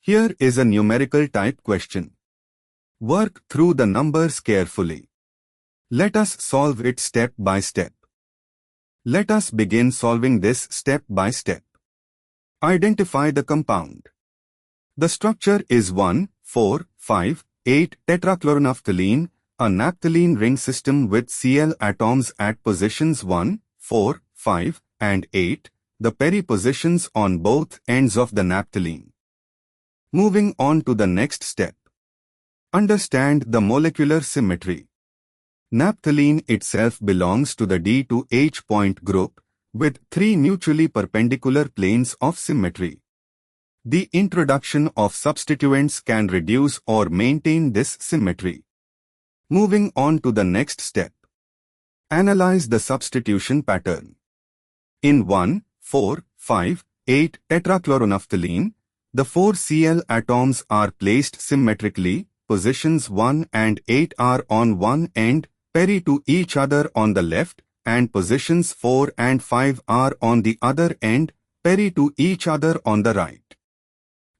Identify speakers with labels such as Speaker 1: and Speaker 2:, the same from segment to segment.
Speaker 1: Here is a numerical type question. Work through the numbers carefully. Let us solve it step by step. Let us begin solving this step by step. Identify the compound. The structure is 1,4,5,8 tetrachloronaphthalein, a naphthalene ring system with Cl atoms at positions 1, 4, 5, and 8, the peri positions on both ends of the naphthalene. Moving on to the next step. Understand the molecular symmetry. Naphthalene itself belongs to the D to H point group, with 3 mutually perpendicular planes of symmetry. The introduction of substituents can reduce or maintain this symmetry. Moving on to the next step. Analyze the substitution pattern. In 1,4,5,8 tetrachloronaphthalein, the 4 Cl atoms are placed symmetrically, positions 1 and 8 are on one end, peri to each other on the left, and positions 4 and 5 are on the other end, peri to each other on the right.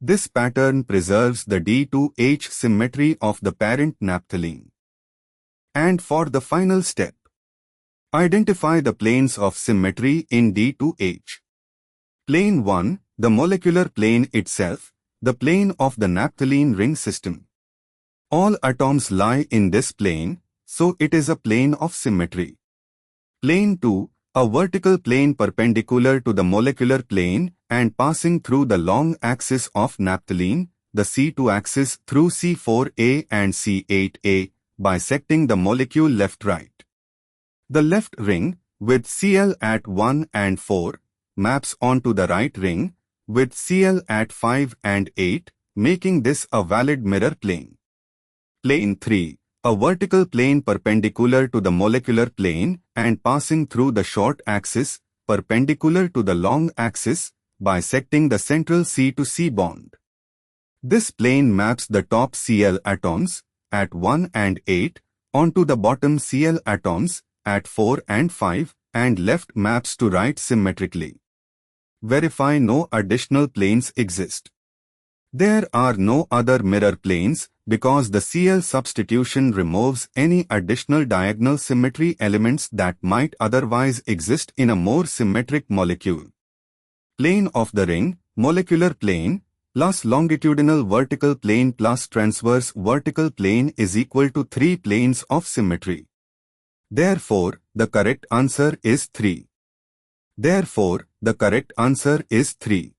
Speaker 1: This pattern preserves the D to H symmetry of the parent naphthalene. And for the final step, identify the planes of symmetry in D to H. Plane 1, the molecular plane itself, the plane of the naphthalene ring system. All atoms lie in this plane, so it is a plane of symmetry. Plane 2, a vertical plane perpendicular to the molecular plane and passing through the long axis of naphthalene, the C2 axis through C4A and C8A, bisecting the molecule left-right. The left ring, with Cl at 1 and 4, maps onto the right ring, with Cl at 5 and 8, making this a valid mirror plane. Plane 3, a vertical plane perpendicular to the molecular plane and passing through the short axis, perpendicular to the long axis, bisecting the central C to C bond. This plane maps the top Cl atoms, at 1 and 8, onto the bottom Cl atoms, at 4 and 5, and left maps to right symmetrically. Verify no additional planes exist. There are no other mirror planes because the Cl substitution removes any additional diagonal symmetry elements that might otherwise exist in a more symmetric molecule. Plane of the ring, molecular plane, plus longitudinal vertical plane plus transverse vertical plane is equal to 3 planes of symmetry. Therefore, the correct answer is 3. Therefore, the correct answer is 3.